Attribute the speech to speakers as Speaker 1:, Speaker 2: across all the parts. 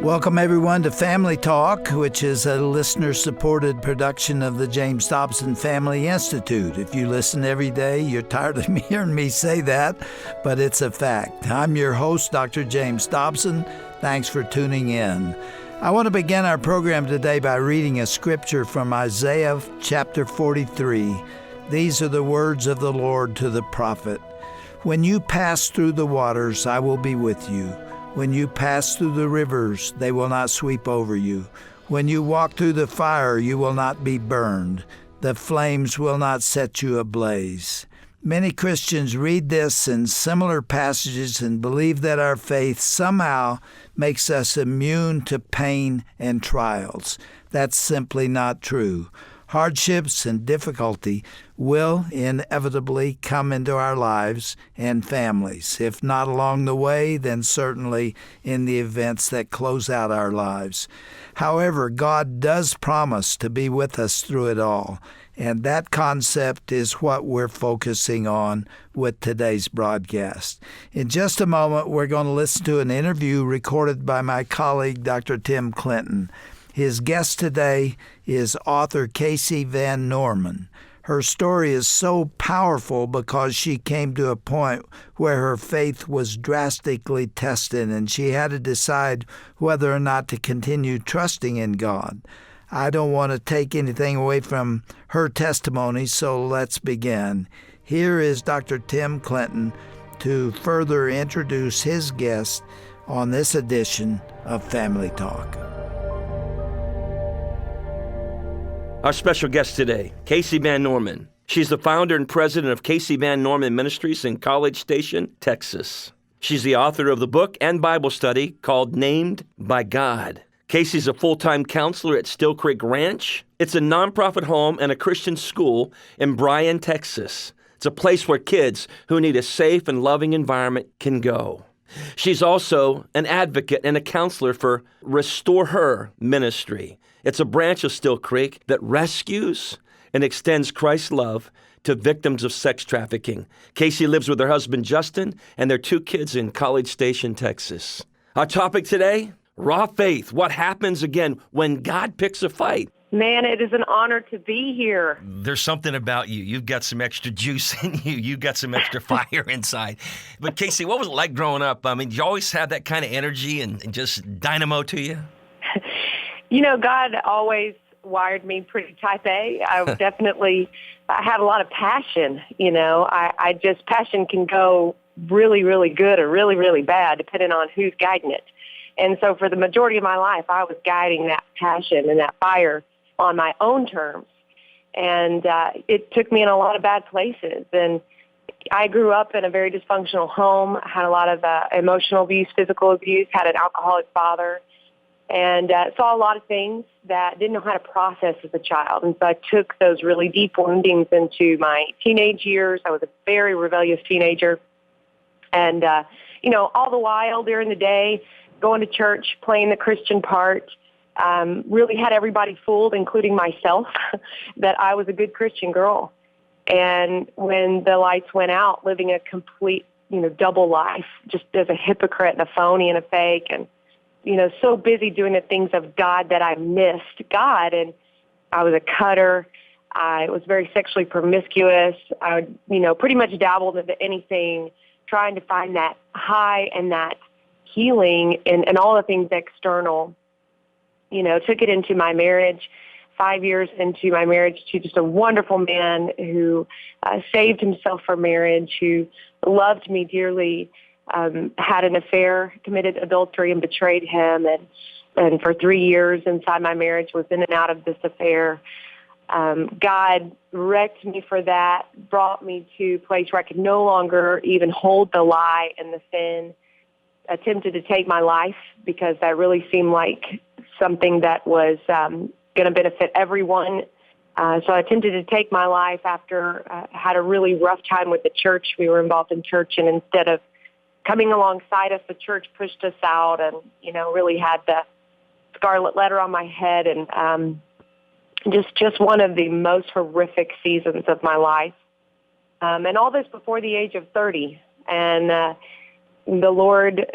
Speaker 1: Welcome, everyone, to Family Talk, which is a listener-supported production of the James Dobson Family Institute. If you listen every day, you're tired of hearing me say that, but it's a fact. I'm your host, Dr. James Dobson. Thanks for tuning in. I want to begin our program today by reading a scripture from Isaiah chapter 43. These are the words of the Lord to the prophet. When you pass through the waters, I will be with you. When you pass through the rivers, they will not sweep over you. When you walk through the fire, you will not be burned. The flames will not set you ablaze. Many Christians read this and similar passages and believe that our faith somehow makes us immune to pain and trials. That's simply not true. Hardships and difficulty will inevitably come into our lives and families. If not along the way, then certainly in the events that close out our lives. However, God does promise to be with us through it all, and that concept is what we're focusing on with today's broadcast. In just a moment, we're going to listen to an interview recorded by my colleague, Dr. Tim Clinton. His guest today is author Kasey Van Norman. Her story is so powerful because she came to a point where her faith was drastically tested and she had to decide whether or not to continue trusting in God. I don't want to take anything away from her testimony, so let's begin. Here is Dr. Tim Clinton to further introduce his guest on this edition of Family Talk.
Speaker 2: Our special guest today, Kasey Van Norman. She's the founder and president of Kasey Van Norman Ministries in College Station, Texas. She's the author of the book and Bible study called Named by God. Kasey's a full-time counselor at Still Creek Ranch. It's a nonprofit home and a Christian school in Bryan, Texas. It's a place where kids who need a safe and loving environment can go. She's also an advocate and a counselor for Restore Her Ministry. It's a branch of Still Creek that rescues and extends Christ's love to victims of sex trafficking. Kasey lives with her husband, Justin, and their 2 kids in College Station, Texas. Our topic today, raw faith. What happens again when God picks a fight?
Speaker 3: Man, it is an honor to be here.
Speaker 2: There's something about you. You've got some extra juice in you. You've got some extra fire inside. But Kasey, what was it like growing up? I mean, did you always have that kind of energy and just dynamo to you?
Speaker 3: You know, God always wired me pretty type A. I had a lot of passion, you know. Passion can go really, really good or really, really bad depending on who's guiding it. And so for the majority of my life, I was guiding that passion and that fire on my own terms. And it took me in a lot of bad places. And I grew up in a very dysfunctional home, had a lot of emotional abuse, physical abuse, had an alcoholic father, and saw a lot of things that didn't know how to process as a child. And so I took those really deep woundings into my teenage years. I was a very rebellious teenager. And, you know, all the while during the day, going to church, playing the Christian part, really had everybody fooled, including myself, that I was a good Christian girl. And when the lights went out, living a complete, you know, double life, just as a hypocrite and a phony and a fake, and you know, so busy doing the things of God that I missed God. And I was a cutter. I was very sexually promiscuous. I, you know, pretty much dabbled into anything, trying to find that high and that healing and all the things external. You know, took it into my marriage, 5 years into my marriage, to just a wonderful man who saved himself for marriage, who loved me dearly, had an affair, committed adultery, and betrayed him. And for 3 years inside my marriage was in and out of this affair. God wrecked me for that, brought me to a place where I could no longer even hold the lie and the sin, attempted to take my life because that really seemed like something that was going to benefit everyone. So I attempted to take my life after I had a really rough time with the church. We were involved in church, and instead of coming alongside us, the church pushed us out and, you know, really had the scarlet letter on my head, and just one of the most horrific seasons of my life. And all this before the age of 30. And the Lord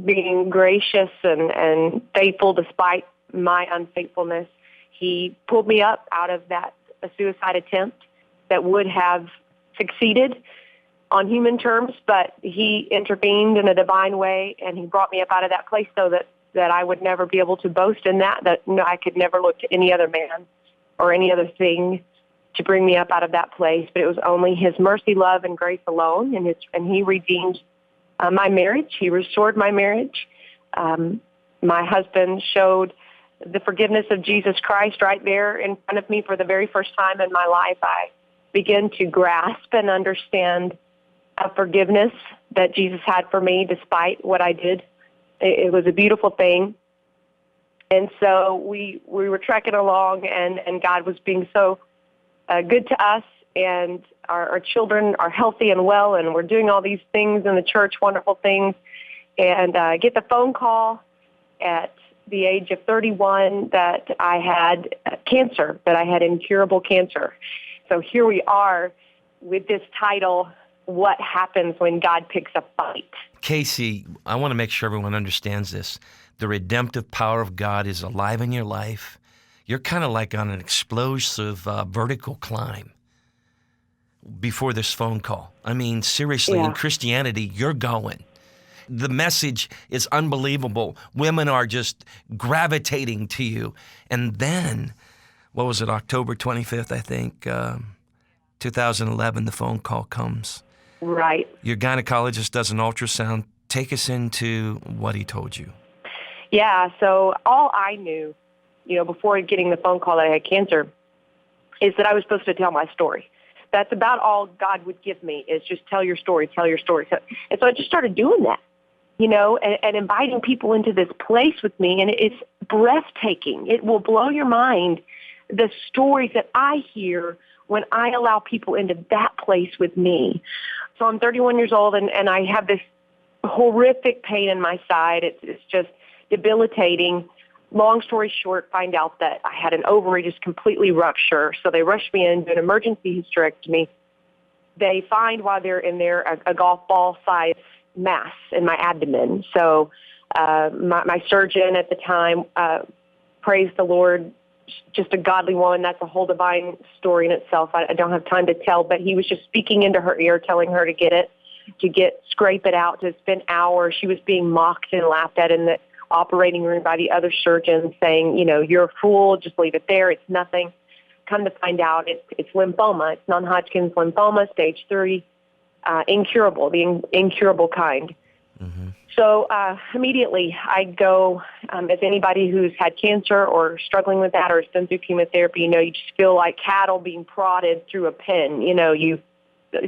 Speaker 3: being gracious and faithful despite my unfaithfulness, he pulled me up out of that a suicide attempt that would have succeeded on human terms, but he intervened in a divine way, and he brought me up out of that place so that I would never be able to boast in that I could never look to any other man or any other thing to bring me up out of that place. But it was only his mercy, love, and grace alone, and he redeemed my marriage. He restored my marriage. My husband showed the forgiveness of Jesus Christ right there in front of me for the very first time in my life. I began to grasp and understand forgiveness that Jesus had for me despite what I did. It was a beautiful thing. And so we were trekking along, and God was being so good to us, and our children are healthy and well, and we're doing all these things in the church, wonderful things. And I get the phone call at the age of 31 that I had cancer, that I had incurable cancer. So here we are with this title, What Happens When God Picks a Fight?
Speaker 2: Kasey, I want to make sure everyone understands this. The redemptive power of God is alive in your life. You're kind of like on an explosive vertical climb before this phone call. I mean, seriously, in Christianity, you're going. The message is unbelievable. Women are just gravitating to you. And then, what was it, October 25th, I think, 2011, the phone call comes.
Speaker 3: Right.
Speaker 2: Your gynecologist does an ultrasound. Take us into what he told you.
Speaker 3: Yeah, so all I knew, before getting the phone call that I had cancer, is that I was supposed to tell my story. That's about all God would give me, is just tell your story, tell your story. And so I just started doing that, and inviting people into this place with me, and it's breathtaking. It will blow your mind, the stories that I hear when I allow people into that place with me. So I'm 31 years old, and I have this horrific pain in my side. It's just debilitating. Long story short, find out that I had an ovary just completely rupture. So they rushed me in, do an emergency hysterectomy. They find while they're in there a golf ball size mass in my abdomen. So my surgeon at the time, praise the Lord, just a godly woman. That's a whole divine story in itself. I don't have time to tell, but he was just speaking into her ear, telling her to scrape it out, to spend hours. She was being mocked and laughed at in the operating room by the other surgeons, saying, you're a fool, just leave it there, it's nothing. Come to find out, it's lymphoma. It's non-Hodgkin's lymphoma, stage 3, incurable, the incurable kind. Mm-hmm. So immediately I go, as anybody who's had cancer or struggling with that or has been through chemotherapy, you just feel like cattle being prodded through a pen.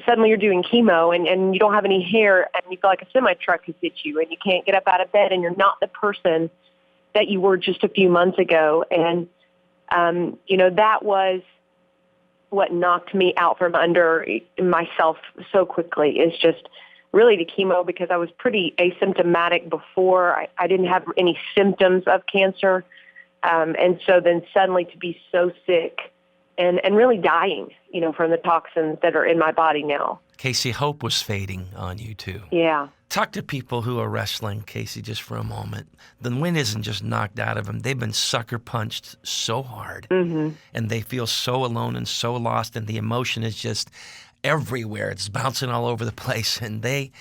Speaker 3: Suddenly you're doing chemo and you don't have any hair, and you feel like a semi-truck has hit you, and you can't get up out of bed, and you're not the person that you were just a few months ago. And, that was what knocked me out from under myself so quickly, is just really the chemo, because I was pretty asymptomatic before. I didn't have any symptoms of cancer. And so then suddenly to be so sick and really dying, from the toxins that are in my body now.
Speaker 2: Kasey, hope was fading on you too.
Speaker 3: Yeah.
Speaker 2: Talk to people who are wrestling, Kasey, just for a moment. The wind isn't just knocked out of them. They've been sucker punched so hard, and they feel so alone and so lost, and the emotion is just everywhere. It's bouncing all over the place, and they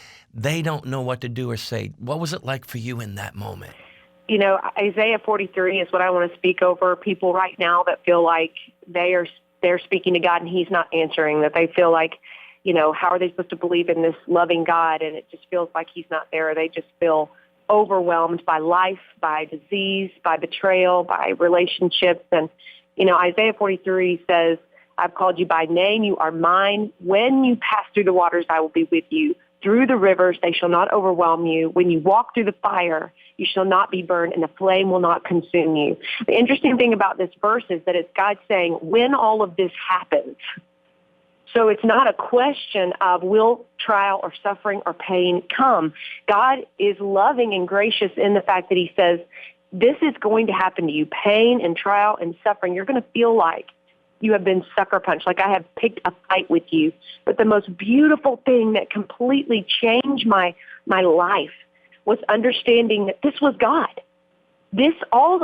Speaker 2: don't know what to do or say. What was it like for you in that moment?
Speaker 3: Isaiah 43 is what I want to speak over people right now that feel like they're speaking to God and he's not answering, that they feel like, how are they supposed to believe in this loving God? And it just feels like he's not there. They just feel overwhelmed by life, by disease, by betrayal, by relationships. And, Isaiah 43 says, I've called you by name. You are mine. When you pass through the waters, I will be with you. Through the rivers, they shall not overwhelm you. When you walk through the fire, you shall not be burned, and the flame will not consume you. The interesting thing about this verse is that it's God saying, when all of this happens. So it's not a question of will trial or suffering or pain come. God is loving and gracious in the fact that he says, this is going to happen to you. Pain and trial and suffering. You're going to feel like you have been sucker punched, like I have picked a fight with you. But the most beautiful thing that completely changed my life was understanding that this was God. All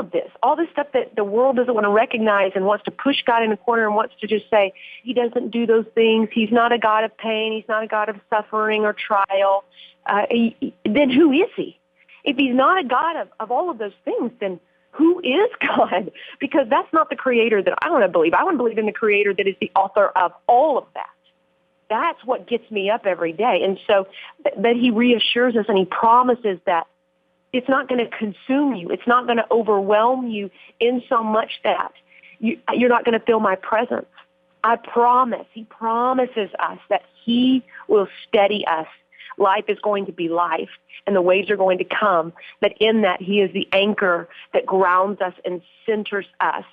Speaker 3: this stuff that the world doesn't want to recognize and wants to push God in a corner and wants to just say, he doesn't do those things. He's not a God of pain. He's not a God of suffering or trial. Then who is he? If he's not a God of all of those things, then who is God? Because that's not the creator that I want to believe. I want to believe in the creator that is the author of all of that. That's what gets me up every day. And so that he reassures us and he promises that it's not going to consume you. It's not going to overwhelm you in so much that you're not going to feel my presence. I promise. He promises us that he will steady us. Life is going to be life, and the waves are going to come. But in that, he is the anchor that grounds us and centers us.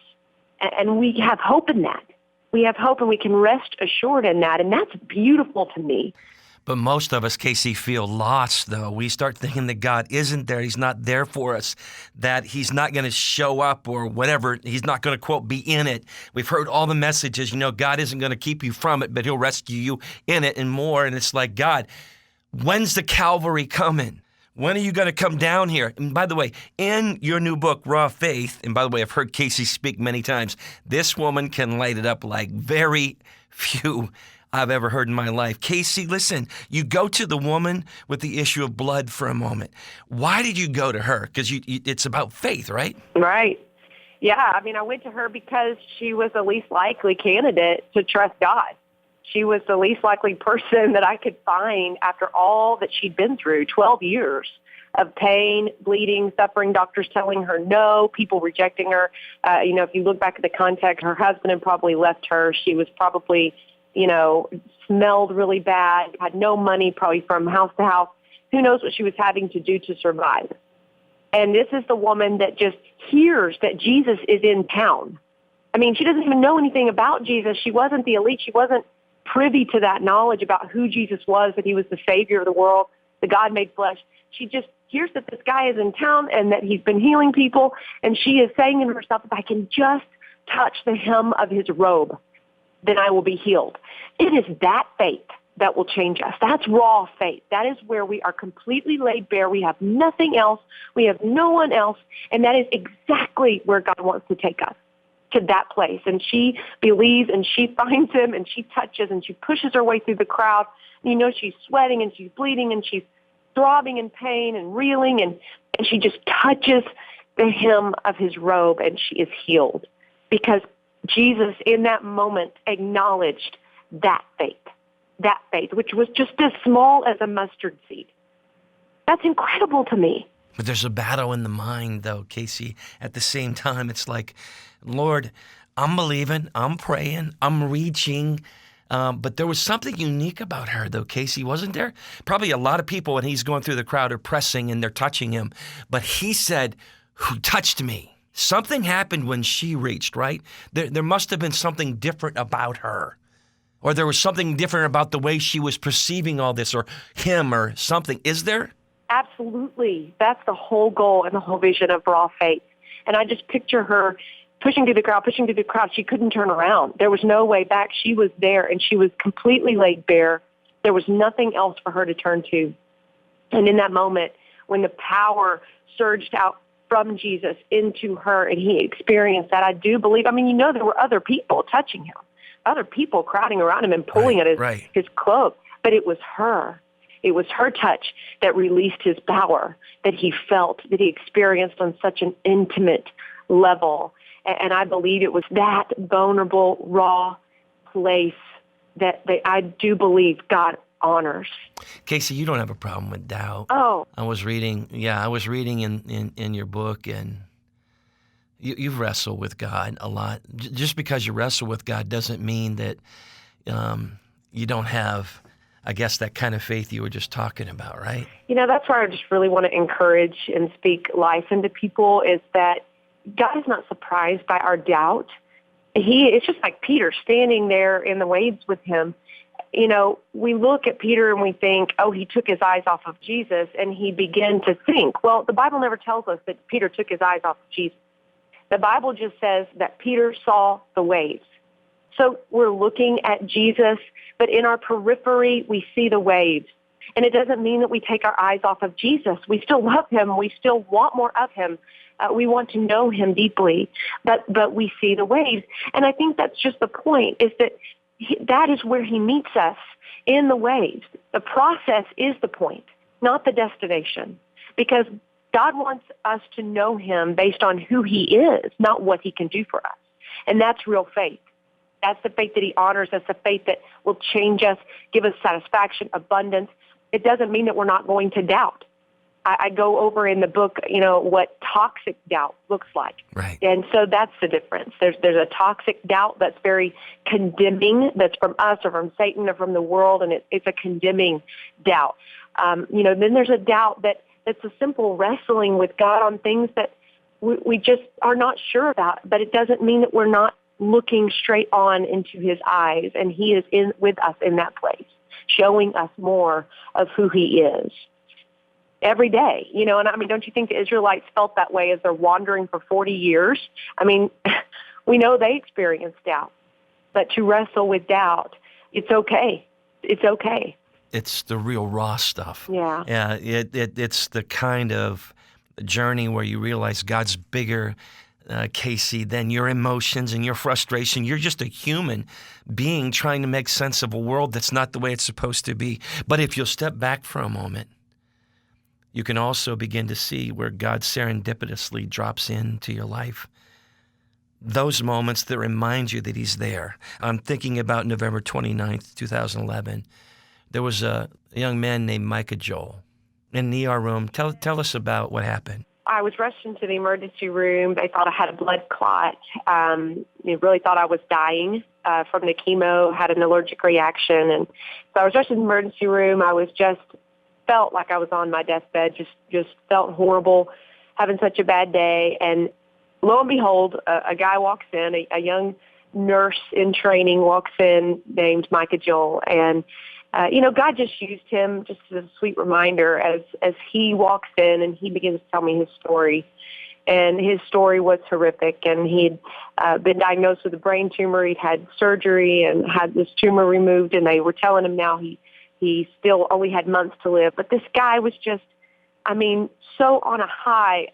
Speaker 3: And we have hope in that. We have hope, and we can rest assured in that, and that's beautiful to me.
Speaker 2: But most of us, Kasey, feel lost, though. We start thinking that God isn't there. He's not there for us, that he's not going to show up or whatever. He's not going to, quote, be in it. We've heard all the messages, God isn't going to keep you from it, but he'll rescue you in it and more. And it's like, God, when's the Calvary coming? When are you going to come down here? And by the way, in your new book, Raw Faith, and by the way, I've heard Kasey speak many times, this woman can light it up like very few I've ever heard in my life. Kasey, listen, you go to the woman with the issue of blood for a moment. Why did you go to her? Because it's about faith, right?
Speaker 3: Right. Yeah, I went to her because she was the least likely candidate to trust God. She was the least likely person that I could find after all that she'd been through, 12 years of pain, bleeding, suffering, doctors telling her no, people rejecting her. If you look back at the context, her husband had probably left her. She was probably smelled really bad, had no money probably from house to house. Who knows what she was having to do to survive. And this is the woman that just hears that Jesus is in town. She doesn't even know anything about Jesus. She wasn't the elite. She wasn't privy to that knowledge about who Jesus was, that he was the Savior of the world, the God made flesh. She just hears that this guy is in town and that he's been healing people. And she is saying in herself, if I can just touch the hem of his robe, then I will be healed. It is that faith that will change us. That's raw faith. That is where we are completely laid bare. We have nothing else. We have no one else. And that is exactly where God wants to take us, to that place. And she believes and she finds him and she touches and she pushes her way through the crowd. And she's sweating and she's bleeding and she's throbbing in pain and reeling and she just touches the hem of his robe and she is healed because Jesus in that moment acknowledged that faith, which was just as small as a mustard seed. That's incredible to me.
Speaker 2: But there's a battle in the mind, though, Kasey. At the same time, it's like, Lord, I'm believing, I'm praying, I'm reaching. But there was something unique about her, though, Kasey, wasn't there? Probably a lot of people, when he's going through the crowd, are pressing and they're touching him. But he said, who touched me? Something happened when she reached, right? There must have been something different about her. Or there was something different about the way she was perceiving all this, or him, or something. Is there?
Speaker 3: Absolutely. That's the whole goal and the whole vision of Raw Faith. And I just picture her pushing through the crowd. She couldn't turn around. There was no way back. She was there, and she was completely laid bare. There was nothing else for her to turn to. And in that moment, when the power surged out from Jesus into her, and he experienced that, I do believe, there were other people touching him, other people crowding around him and pulling at his cloak, but it was her. It was her touch that released his power, that he felt, that he experienced on such an intimate level. And I believe it was that vulnerable, raw place that I do believe God honors.
Speaker 2: Kasey, you don't have a problem with doubt.
Speaker 3: Oh.
Speaker 2: I was reading in your book, and you wrestle with God a lot. Just because you wrestle with God doesn't mean that you don't have, I guess, that kind of faith you were just talking about, right?
Speaker 3: That's where I just really want to encourage and speak life into people, is that God is not surprised by our doubt. It's just like Peter standing there in the waves with him. We look at Peter and we think, oh, he took his eyes off of Jesus, and he began to think. Well, the Bible never tells us that Peter took his eyes off of Jesus. The Bible just says that Peter saw the waves. So we're looking at Jesus, but in our periphery, we see the waves. And it doesn't mean that we take our eyes off of Jesus. We still love him. We still want more of him. We want to know him deeply, but we see the waves. And I think that's just the point, is that that is where he meets us, in the waves. The process is the point, not the destination, because God wants us to know him based on who he is, not what he can do for us. And that's real faith. That's the faith that he honors. That's the faith that will change us, give us satisfaction, abundance. It doesn't mean that we're not going to doubt. I go over in the book, what toxic doubt looks like.
Speaker 2: Right.
Speaker 3: And so that's the difference. There's a toxic doubt that's very condemning, that's from us or from Satan or from the world, and it's a condemning doubt. Then there's a doubt that's a simple wrestling with God on things that we just are not sure about, but it doesn't mean that we're not looking straight on into his eyes, and he is with us in that place, showing us more of who he is. Every day, and don't you think the Israelites felt that way as they're wandering for 40 years? We know they experienced doubt, but to wrestle with doubt, it's okay. It's okay.
Speaker 2: It's the real raw stuff.
Speaker 3: Yeah.
Speaker 2: Yeah. It's the kind of journey where you realize God's bigger, Kasey, than your emotions and your frustration. You're just a human being trying to make sense of a world that's not the way it's supposed to be. But if you'll step back for a moment, you can also begin to see where God serendipitously drops into your life. Those moments that remind you that he's there. I'm thinking about November 29th, 2011. There was a young man named Micah Joel in the ER room. Tell us about what happened.
Speaker 3: I was rushed into the emergency room. They thought I had a blood clot. They really thought I was dying from the chemo, had an allergic reaction. And so I was rushed in the emergency room. I was felt like I was on my deathbed, just felt horrible, having such a bad day. And lo and behold, a guy walks in, a young nurse in training walks in named Micah Joel. And, God just used him just as a sweet reminder as he walks in and he begins to tell me his story. And his story was horrific. And he'd been diagnosed with a brain tumor. He'd had surgery and had this tumor removed. And they were telling him now he still only had months to live. But this guy was just, so on a high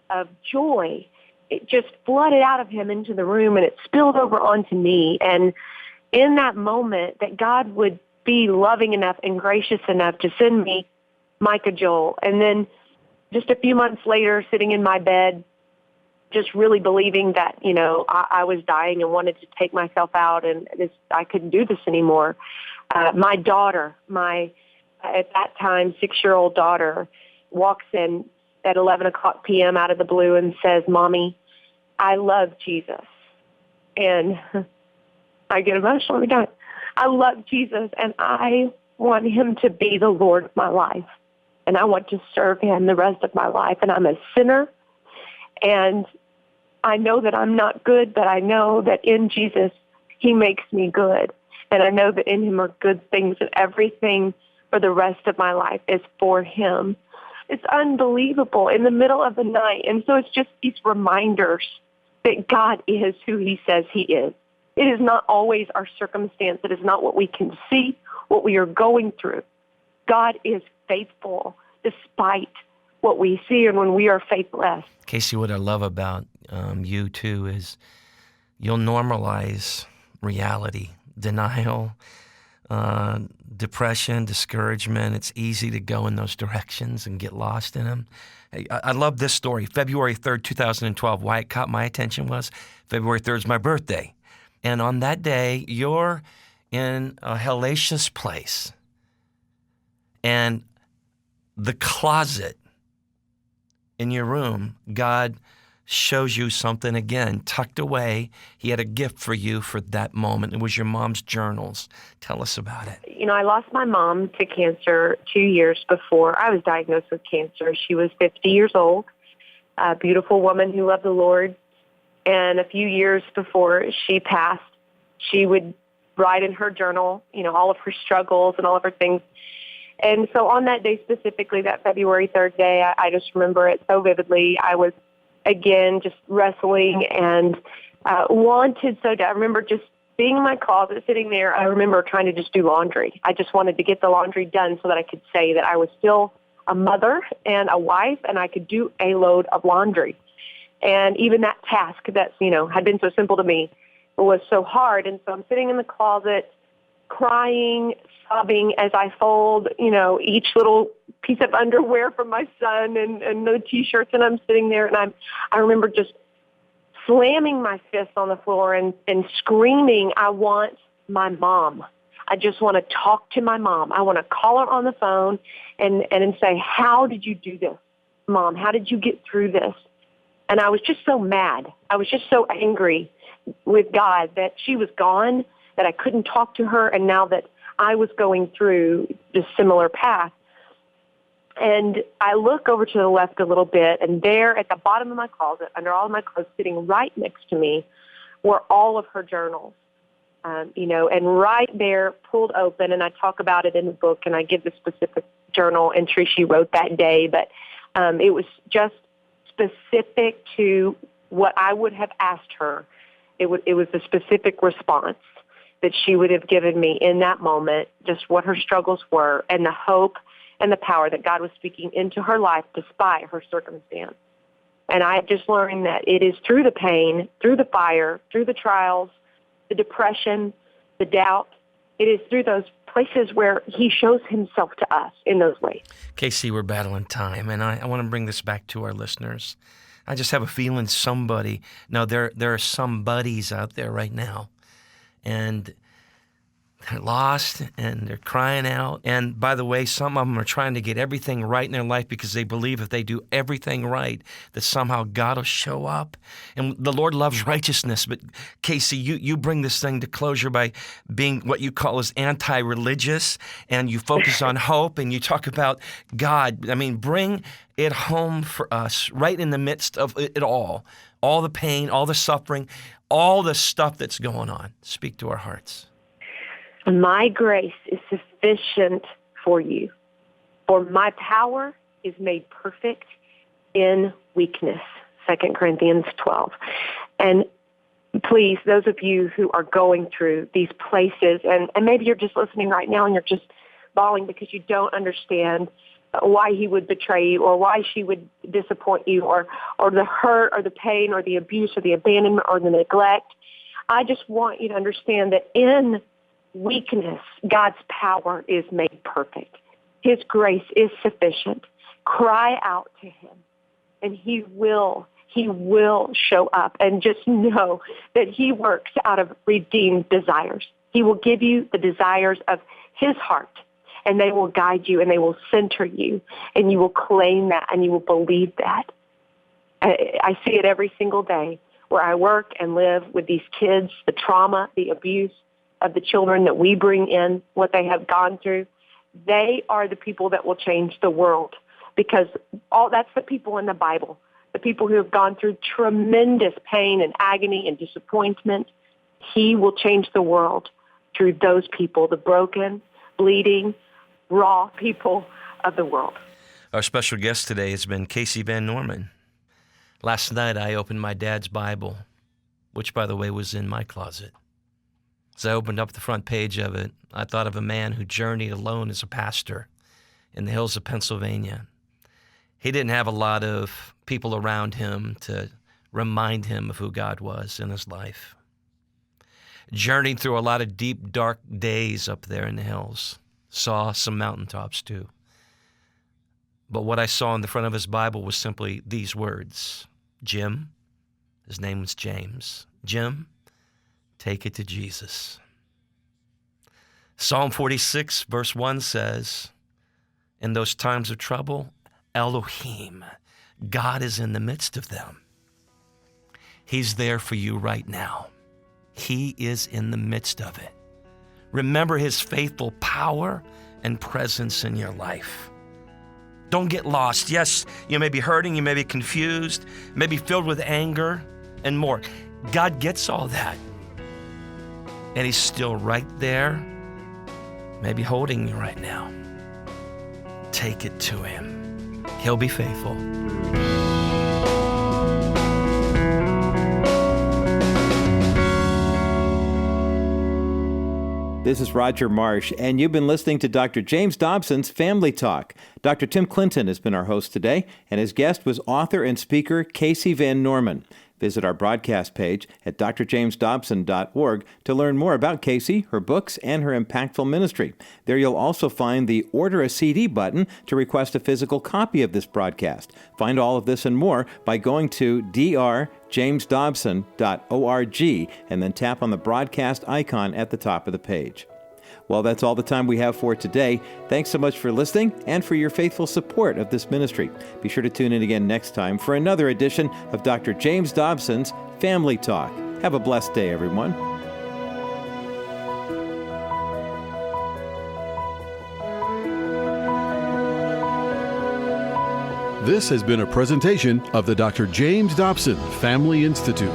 Speaker 3: of joy. It just flooded out of him into the room, and it spilled over onto me. And in that moment, that God would be loving enough and gracious enough to send me Micah Joel. And then just a few months later, sitting in my bed, just really believing that, I was dying and wanted to take myself out, and I couldn't do this anymore. My daughter, at that time 6-year-old daughter, walks in at 11 o'clock p.m. out of the blue and says, "Mommy, I love Jesus." And I get emotional every time. I love Jesus, and I want him to be the Lord of my life, and I want to serve him the rest of my life. And I'm a sinner, and I know that I'm not good, but I know that in Jesus, he makes me good. And I know that in him are good things, and everything for the rest of my life is for him. It's unbelievable in the middle of the night. And so it's just these reminders that God is who he says he is. It is not always our circumstance. It is not what we can see, what we are going through. God is faithful despite what we see and when we are faithless.
Speaker 2: Kasey, what I love about you, too, is you'll normalize reality, denial, depression, discouragement. It's easy to go in those directions and get lost in them. I love this story. February 3rd, 2012, why it caught my attention was February 3rd is my birthday. And on that day, you're in a hellacious place. And the closet in your room, God shows you something again, tucked away. He had a gift for you for that moment. It was your mom's journals. Tell us about it.
Speaker 3: I lost my mom to cancer 2 years before I was diagnosed with cancer. She was 50 years old, a beautiful woman who loved the Lord. And a few years before she passed, she would write in her journal, all of her struggles and all of her things. And so on that day specifically, that February 3rd day, I just remember it so vividly. I was, again, just wrestling and wanted so I remember just being in my closet, sitting there, I remember trying to just do laundry. I just wanted to get the laundry done so that I could say that I was still a mother and a wife, and I could do a load of laundry. And even that task that, had been so simple to me was so hard. And so I'm sitting in the closet crying, sobbing as I fold, each little piece of underwear from my son and the T-shirts, and I'm sitting there, and I remember just slamming my fist on the floor and screaming, I want my mom. I just want to talk to my mom. I want to call her on the phone and say, how did you do this, Mom? How did you get through this? And I was just so mad. I was just so angry with God that she was gone, that I couldn't talk to her, and now that I was going through this similar path. And I look over to the left a little bit, and there at the bottom of my closet, under all of my clothes, sitting right next to me, were all of her journals, and right there, pulled open, and I talk about it in the book, and I give the specific journal entry she wrote that day, but it was just specific to what I would have asked her. It was a specific response that she would have given me in that moment, just what her struggles were, and the hope and the power that God was speaking into her life despite her circumstance. And I just learned that it is through the pain, through the fire, through the trials, the depression, the doubt, it is through those places where he shows himself to us in those ways.
Speaker 2: Kasey, we're battling time, and I want to bring this back to our listeners. I just have a feeling there are some buddies out there right now, and they're lost, and they're crying out. And by the way, some of them are trying to get everything right in their life because they believe if they do everything right, that somehow God will show up. And the Lord loves righteousness. But Kasey, you bring this thing to closure by being what you call as anti-religious, and you focus on hope, and you talk about God. I mean, bring it home for us right in the midst of it all the pain, all the suffering, all the stuff that's going on. Speak to our hearts.
Speaker 3: My grace is sufficient for you, for my power is made perfect in weakness, 2 Corinthians 12. And please, those of you who are going through these places, and maybe you're just listening right now and you're just bawling because you don't understand why he would betray you or why she would disappoint you or the hurt or the pain or the abuse or the abandonment or the neglect. I just want you to understand that in weakness, God's power is made perfect. His grace is sufficient. Cry out to him, and he will show up. And just know that he works out of redeemed desires. He will give you the desires of his heart, and they will guide you, and they will center you, and you will claim that, and you will believe that. I see it every single day where I work and live with these kids, the trauma, the abuse of the children that we bring in, what they have gone through. They are the people that will change the world, because that's the people in the Bible, the people who have gone through tremendous pain and agony and disappointment. He will change the world through those people, the broken, bleeding, raw people of the world.
Speaker 2: Our special guest today has been Kasey Van Norman. Last night I opened my dad's Bible, which, by the way, was in my closet. As I opened up the front page of it, I thought of a man who journeyed alone as a pastor in the hills of Pennsylvania. He didn't have a lot of people around him to remind him of who God was in his life. Journeyed through a lot of deep, dark days up there in the hills. Saw some mountaintops too. But what I saw in the front of his Bible was simply these words. Jim, his name was James. Jim, take it to Jesus. Psalm 46, verse 1 says, in those times of trouble, Elohim, God is in the midst of them. He's there for you right now. He is in the midst of it. Remember his faithful power and presence in your life. Don't get lost. Yes, you may be hurting, you may be confused, may be filled with anger and more. God gets all that. And he's still right there, maybe holding you right now. Take it to him. He'll be faithful.
Speaker 4: This is Roger Marsh, and you've been listening to Dr. James Dobson's Family Talk. Dr. Tim Clinton has been our host today, and his guest was author and speaker Kasey Van Norman. Visit our broadcast page at drjamesdobson.org to learn more about Kasey, her books, and her impactful ministry. There you'll also find the Order a CD button to request a physical copy of this broadcast. Find all of this and more by going to drjamesdobson.org and then tap on the broadcast icon at the top of the page. Well, that's all the time we have for today. Thanks so much for listening and for your faithful support of this ministry. Be sure to tune in again next time for another edition of Dr. James Dobson's Family Talk. Have a blessed day, everyone.
Speaker 5: This has been a presentation of the Dr. James Dobson Family Institute.